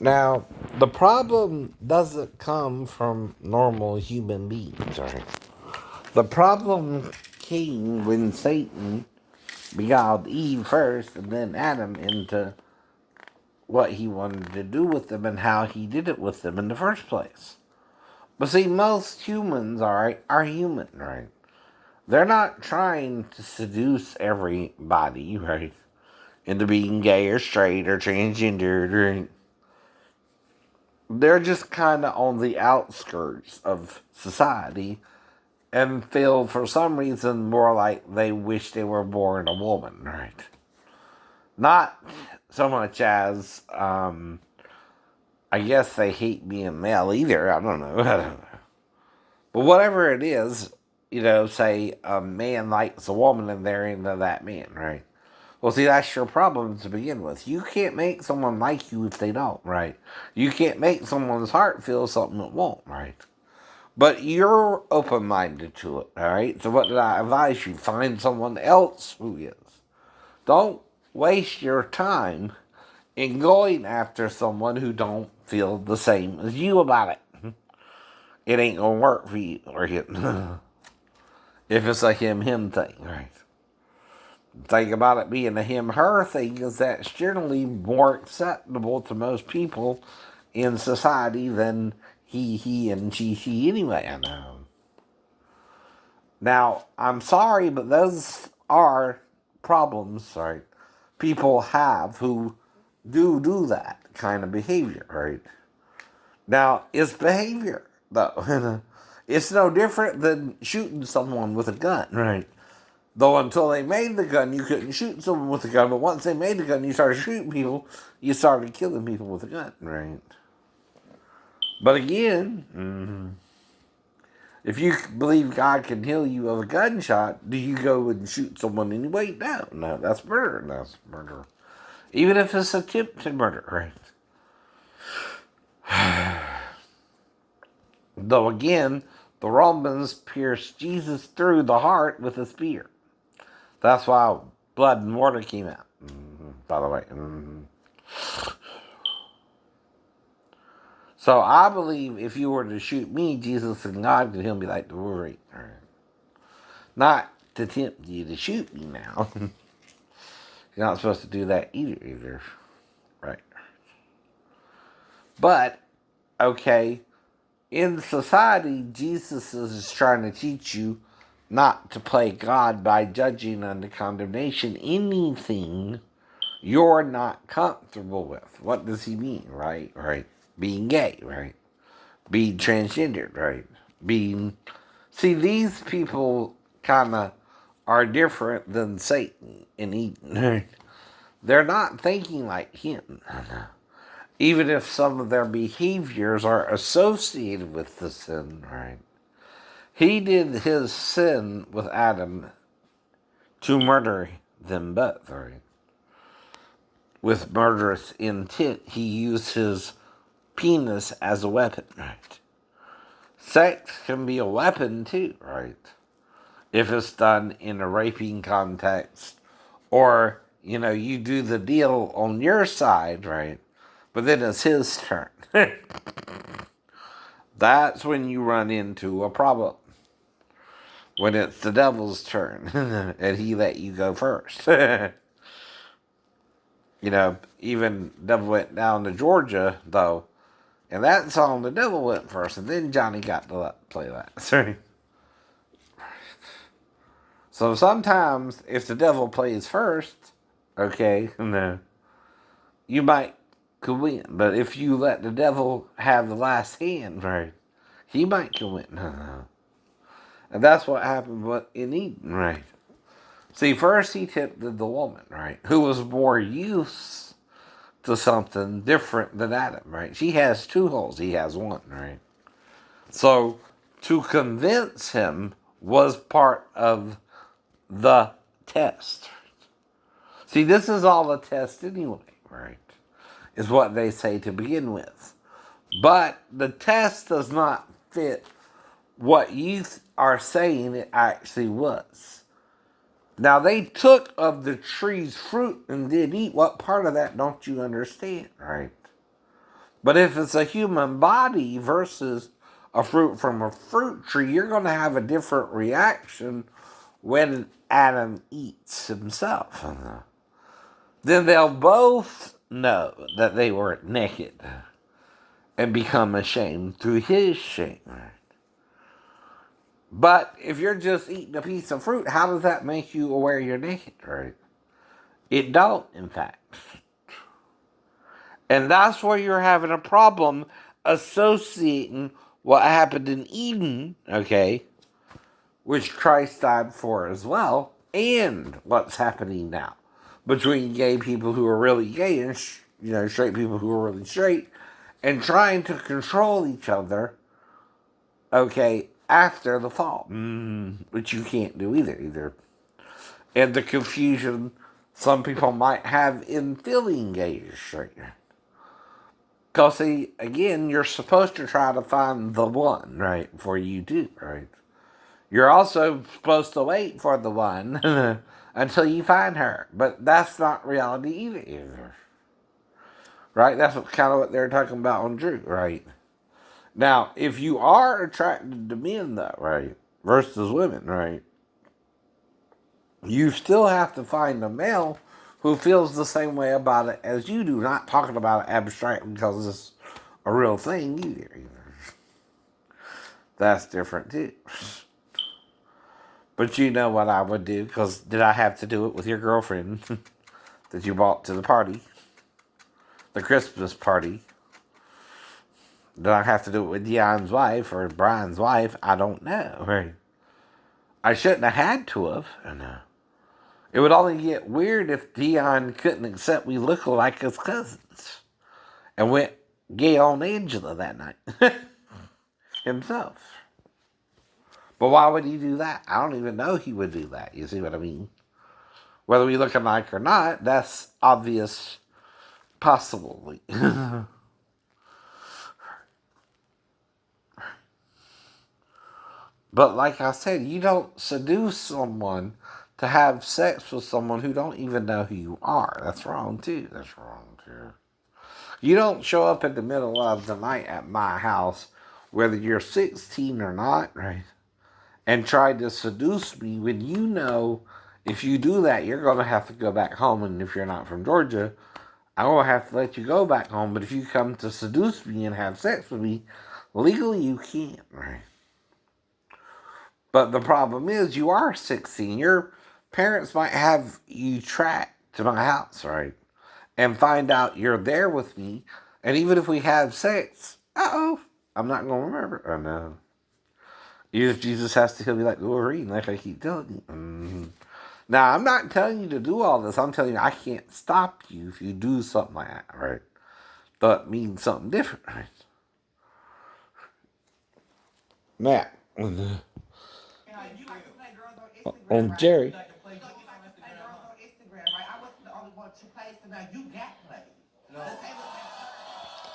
Now, the problem doesn't come from normal human beings, right? The problem came when Satan beguiled Eve first and then Adam into what he wanted to do with them and how he did it with them in the first place. But see, most humans, alright, are human, right? They're not trying to seduce everybody, right? Into being gay or straight or transgender, right? They're just kind of on the outskirts of society and feel for some reason more like they wish they were born a woman, right? Not so much as, I guess they hate being male either. I don't know. I don't know. But whatever it is, say a man likes a woman and they're into that man, right? Well, see, that's your problem to begin with. You can't make someone like you if they don't, right? You can't make someone's heart feel something it won't, right? But you're open minded to it, all right? So, what did I advise you? Find someone else who is. Don't waste your time in going after someone who don't feel the same as you about it. It ain't gonna work for you, or if it's a him thing, right? Thing about it being a him her thing is that's generally more acceptable to most people in society than he and she anyway. I know. Now, I'm sorry, but those are problems, right? People have who do that kind of behavior, right? Now, it's behavior, though. It's no different than shooting someone with a gun, right? Though until they made the gun, you couldn't shoot someone with a gun. But once they made the gun, you started shooting people. You started killing people with a gun, right? But again, if you believe God can heal you of a gunshot, do you go and shoot someone anyway? No, no, that's murder. That's murder. Even if it's attempted murder, right? Though again, the Romans pierced Jesus through the heart with a spear. That's why blood and water came out. By the way. So I believe if you were to shoot me, Jesus and God could heal me like the Wolverine. Not to tempt you to shoot me now. You're not supposed to do that either. Right. But, okay, in society, Jesus is trying to teach you not to play God by judging under condemnation anything you're not comfortable with. What does he mean, right? Right. Being gay, right? Being transgendered, right? Being. See, these people kind of are different than Satan and Eden. Right? They're not thinking like him. Even if some of their behaviors are associated with the sin, right? He did his sin with Adam to murder them both, right? With murderous intent, he used his penis as a weapon, right? Sex can be a weapon too, right? If it's done in a raping context, or, you do the deal on your side, right? But then it's his turn. That's when you run into a problem. When it's the devil's turn and he let you go first. Even devil went down to Georgia, though, and that song, the devil went first, and then Johnny got to play that. Sorry. So sometimes, if the devil plays first, okay, no, you might could win. But if you let the devil have the last hand, right, he might could win. No. And that's what happened in Eden, right? See, first he tempted the woman, right, who was more used to something different than Adam, right? She has two holes, he has one, right? So to convince him was part of the test. See, this is all a test anyway, right? Is what they say to begin with. But the test does not fit what you are saying it actually was. Now, they took of the tree's fruit and did eat. What part of that don't you understand, right? But if it's a human body versus a fruit from a fruit tree, you're going to have a different reaction when Adam eats himself. Then they'll both know that they were naked and become ashamed through his shame. But if you're just eating a piece of fruit, how does that make you aware you're naked, right? It don't, in fact. And that's where you're having a problem associating what happened in Eden, okay, which Christ died for as well, and what's happening now between gay people who are really gay and straight people who are really straight, and trying to control each other, okay, after the fall, which you can't do either. And the confusion some people might have in feeling gay or straight. Because, see, again, you're supposed to try to find the one, right, before you do, right? You're also supposed to wait for the one until you find her. But that's not reality either. Right? That's kind of what they're talking about on Drew, right? Now, if you are attracted to men, though, right, versus women, right, you still have to find a male who feels the same way about it as you do. Not talking about it abstractly because it's a real thing either. That's different too. But you know what I would do, because did I have to do it with your girlfriend that you brought to the party? The Christmas party. Did I have to do it with Dion's wife or Brian's wife? I don't know. Right? I shouldn't have had to have. It would only get weird if Dion couldn't accept we look like his cousins and went gay on Angela that night himself. But why would he do that? I don't even know he would do that. You see what I mean? Whether we look alike or not, that's obvious possibly. But like I said, you don't seduce someone to have sex with someone who don't even know who you are. That's wrong too. You don't show up in the middle of the night at my house, whether you're 16 or not, right? And try to seduce me when you know if you do that, you're going to have to go back home. And if you're not from Georgia, I'm going to have to let you go back home. But if you come to seduce me and have sex with me, legally you can't, right? But the problem is you are 16. Your parents might have you tracked to my house, right? And find out you're there with me. And even if we have sex, I'm not going to remember. Oh, no. Even if Jesus has to heal me like Wolverine, like I keep telling you. Now, I'm not telling you to do all this. I'm telling you I can't stop you if you do something like that, right? That means something different, right? Now, on Jerry.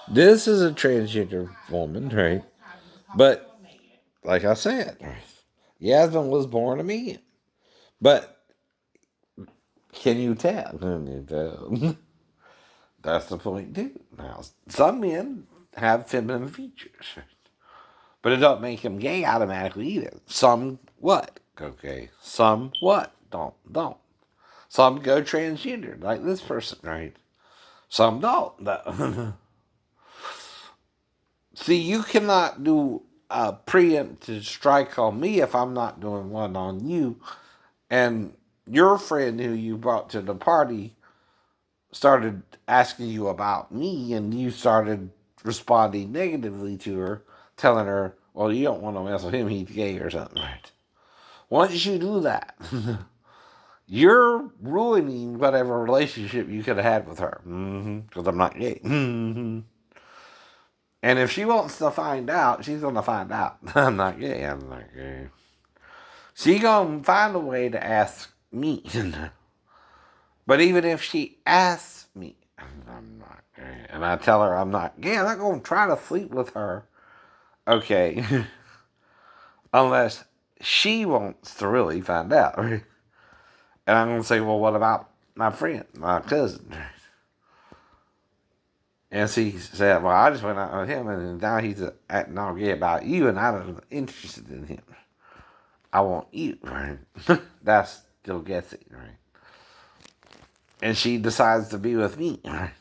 This is a transgender woman, right? But, like I said, Yasmin was born a man. But, can you tell? Can you tell? That's the point, too. Now, some men have feminine features, but it don't make them gay automatically either. Some what? Okay. Some what? Don't. Some go transgender, like this person, right? Some don't. See, you cannot do a preemptive strike on me if I'm not doing one on you. And your friend who you brought to the party started asking you about me, and you started responding negatively to her, telling her, well, you don't want to mess with him, he's gay or something, right? Once you do that, you're ruining whatever relationship you could have had with her. Because I'm not gay. And if she wants to find out, she's going to find out. I'm not gay. She going to find a way to ask me. But even if she asks me, I'm not gay, and I tell her I'm not gay, I'm not going to try to sleep with her. Okay. Unless she wants to really find out. And I'm going to say, well, what about my friend, my cousin? And she said, well, I just went out with him, and now he's acting all gay about you, and I'm interested in him. I want you, right? That's still gets it, right? And she decides to be with me, right?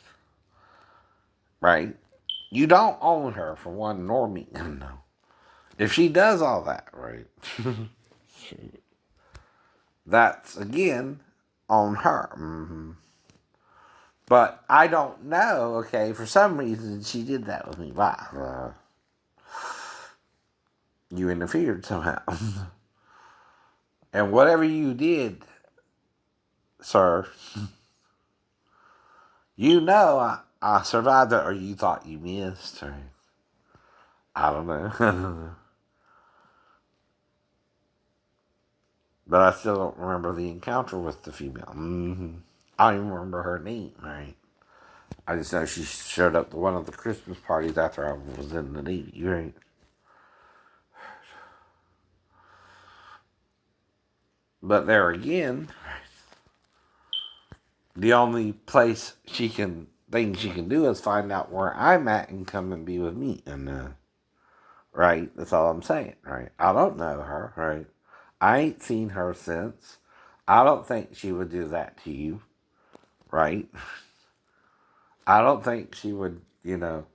Right? You don't own her for one, nor me. No. If she does all that, right? That's again on her. But I don't know. Okay, for some reason she did that with me. Why? You interfered somehow, and whatever you did, sir, you know I survived it, or you thought you missed, or I don't know. But I still don't remember the encounter with the female. I don't even remember her name, right? I just know she showed up to one of the Christmas parties after I was in the Navy, right? But there again, the only thing she can do is find out where I'm at and come and be with me. And, right? That's all I'm saying, right? I don't know her, right? I ain't seen her since. I don't think she would do that to you, right? I don't think she would, go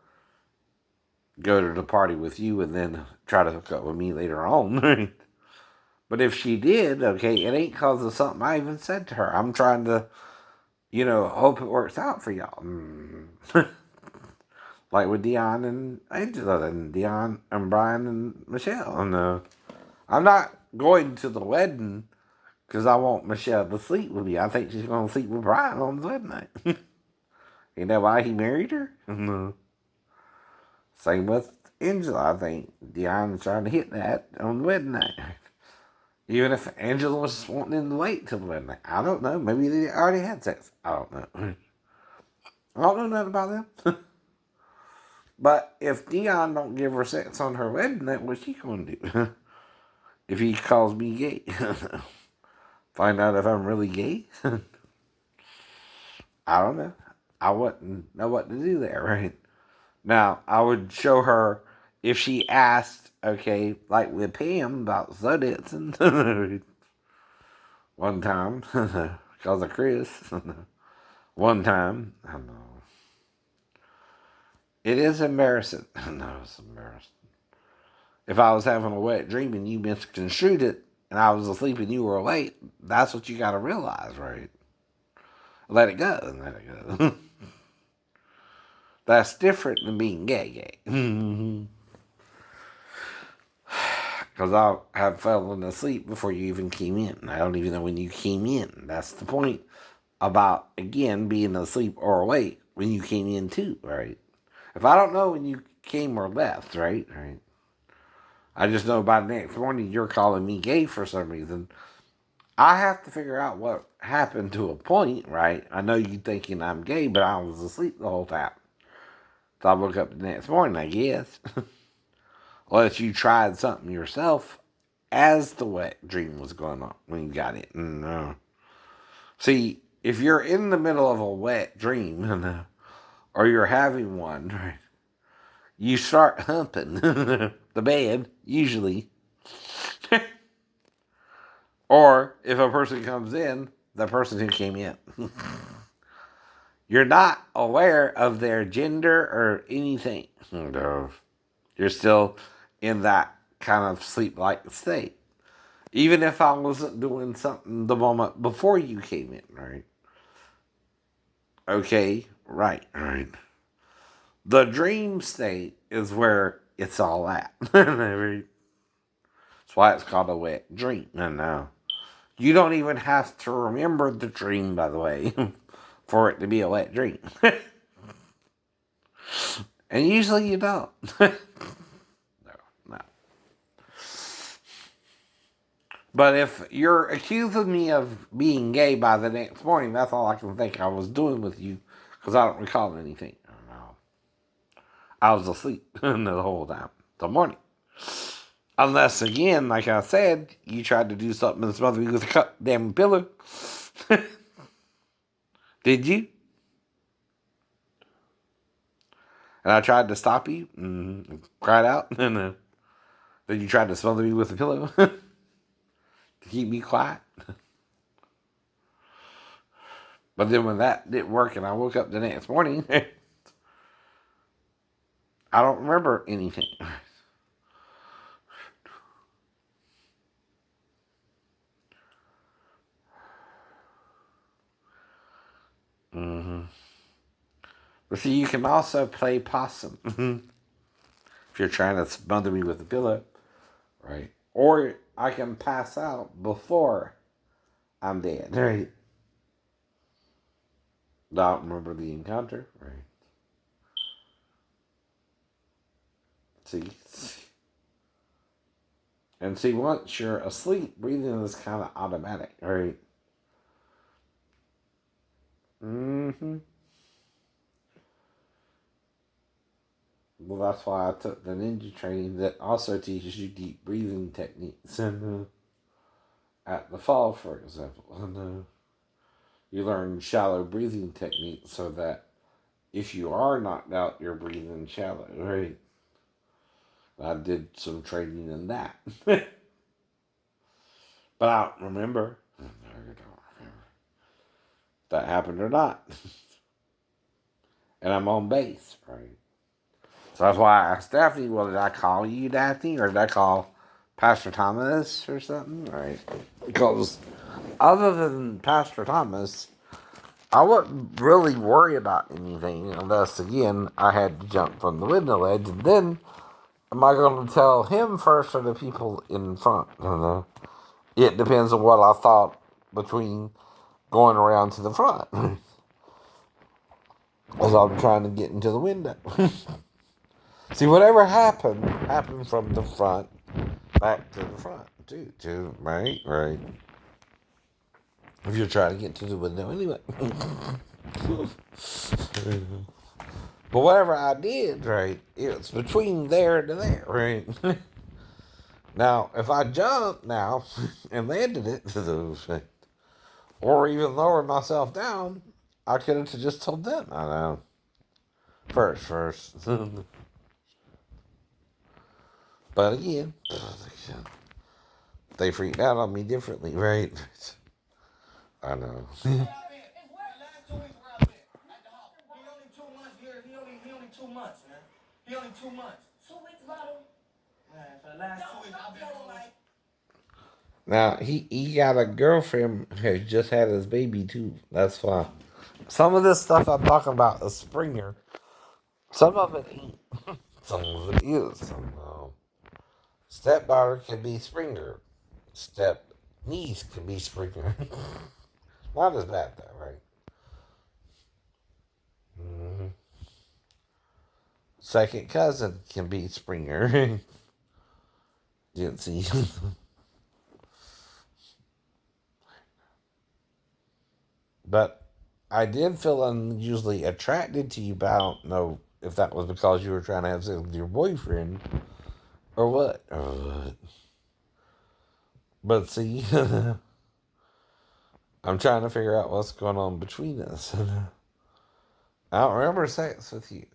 to the party with you and then try to hook up with me later on, right? But if she did, okay, it ain't cause of something I even said to her. I'm trying to, hope it works out for y'all. Like with Dion and Angela and Dion and Brian and Michelle. And I'm not going to the wedding because I want Michelle to sleep with me. I think she's going to sleep with Brian on the wedding night. You know why he married her? No. Same with Angela. I think Dion's trying to hit that on the wedding night. Even if Angela was wanting him to wait till the wedding night. I don't know. Maybe they already had sex. I don't know. I don't know nothing about them. But if Dion don't give her sex on her wedding night, what's she going to do? If he calls me gay. Find out if I'm really gay? I don't know. I wouldn't know what to do there, right? Now, I would show her if she asked, okay, like with Pam about slow dancing one time, because of Chris. One time, I know. It is embarrassing. No, it's embarrassing. If I was having a wet dream and you misconstrued it, and I was asleep and you were awake, that's what you got to realize, right? Let it go and let it go. That's different than being gay. Because I have fallen asleep before you even came in. I don't even know when you came in. That's the point about, again, being asleep or awake when you came in too, right? If I don't know when you came or left, right? I just know by the next morning you're calling me gay for some reason. I have to figure out what happened to a point, right? I know you thinking I'm gay, but I was asleep the whole time. So I woke up the next morning, I guess. Unless you tried something yourself as the wet dream was going on when you got it. See, if you're in the middle of a wet dream, or you're having one, right, you start humping the bed, usually. Or if a person comes in, the person who came in. You're not aware of their gender or anything. You're still in that kind of sleep-like state. Even if I wasn't doing something the moment before you came in, right? Okay, right. The dream state is where it's all at. That's why it's called a wet dream. No. You don't even have to remember the dream, by the way, for it to be a wet dream. And usually you don't. No. But if you're accusing me of being gay by the next morning, that's all I can think I was doing with you, because I don't recall anything. No. I was asleep the whole time, the morning. Unless, again, like I said, you tried to do something and smother me with a damn pillow. Did you? And I tried to stop you and cried out. And then you tried to smother me with a pillow to keep me quiet. But then when that didn't work and I woke up the next morning, I don't remember anything. Mm-hmm. But see, you can also play possum if you're trying to smother me with a pillow, right? Or I can pass out before I'm dead, right? Don't remember the encounter, right? See, and see, once you're asleep, breathing is kind of automatic, right? Mm-hmm. Well, that's why I took the ninja training that also teaches you deep breathing techniques. And at the fall, for example, and you learn shallow breathing techniques so that if you are knocked out, you're breathing shallow, right? I did some training in that. But I don't remember. I don't remember if that happened or not. And I'm on base, right? So that's why I asked Daphne, well, did I call you Daphne or did I call Pastor Thomas or something? Right? Because other than Pastor Thomas, I wouldn't really worry about anything unless, again, I had to jump from the window ledge. And then, am I going to tell him first or the people in front? I don't know. It depends on what I thought between going around to the front. As I'm trying to get into the window. See, whatever happened from the front back to the front, too. Right, right. If you're trying to get to the window anyway. But whatever I did, right, it's between there to there, right? Now, if I jumped now and landed it, or even lowered myself down, I could have just told them. I know. First. But again, they freaked out on me differently, right? I know. He only 2 months. 2 weeks, bottle. Man, for the last 2 weeks, I've been doing like. Now he got a girlfriend who just had his baby too. That's why. Some of this stuff I'm talking about is Springer. Some of it ain't. Some of it is. Some stepdaughter can be Springer. Step niece can be Springer. Not as bad though, right? Mm-hmm. Second cousin can be Springer. Didn't see. But I did feel unusually attracted to you, but I don't know if that was because you were trying to have sex with your boyfriend or what. But see, I'm trying to figure out what's going on between us. I don't remember sex with you,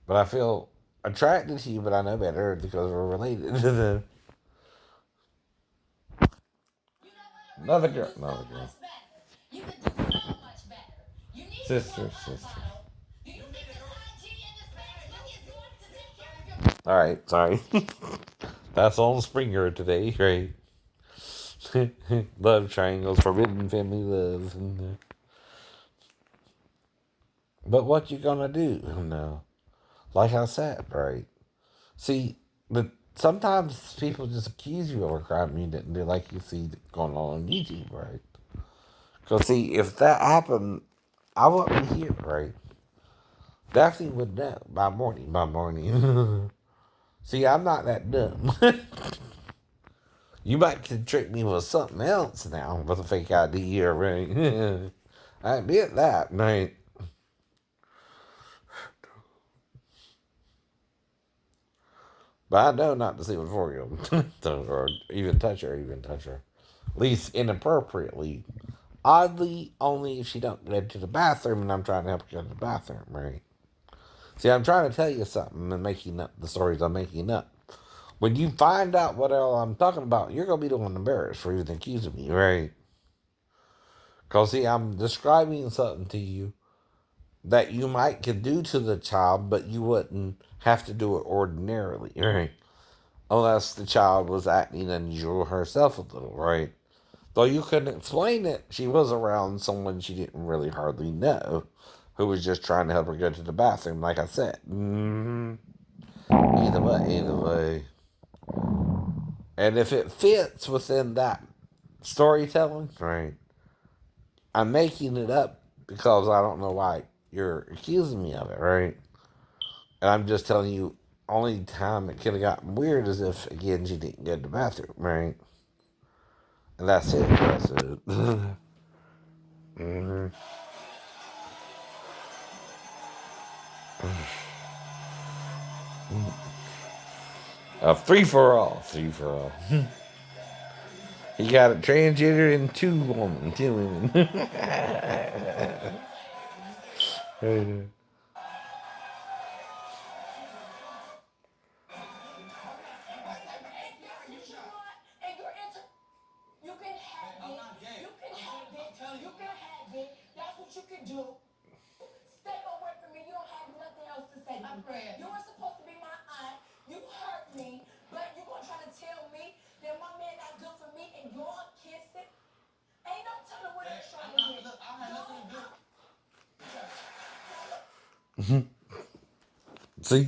but I feel attracted to you, but I know better because we're related. Another girl. Sister. All right, sorry. That's on Springer today, right? Love triangles, forbidden family love. But what you gonna do? No, like I said, right? See, but sometimes people just accuse you of a crime you didn't do, like you see going on YouTube, right? Because see, if that happened, I wouldn't be here, right? Daphne would know by morning. By morning. See, I'm not that dumb. You might can trick me with something else now with a fake ID or right. I admit that, right? But I know not to see with 4-year-old or even touch her, At least inappropriately. Oddly, only if she don't go to the bathroom and I'm trying to help her go to the bathroom, right? See, I'm trying to tell you something and making up the stories I'm making up. When you find out what all I'm talking about, you're gonna be the one embarrassed for even accusing me, right? Cause see, I'm describing something to you that you might could do to the child, but you wouldn't have to do it ordinarily, right? Unless the child was acting unusual herself a little, right? Though you couldn't explain it, she was around someone she didn't really hardly know, who was just trying to help her go to the bathroom, like I said. Either way. And if it fits within that storytelling, right? I'm making it up because I don't know why you're accusing me of it, right? And I'm just telling you, only time it could have gotten weird is if, again, she didn't go to the bathroom, right? And that's it. That's it. mm-hmm. A free for all. Free for all. He got a transgender and two women. Two women.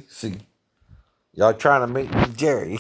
See? Y'all trying to make me Jerry.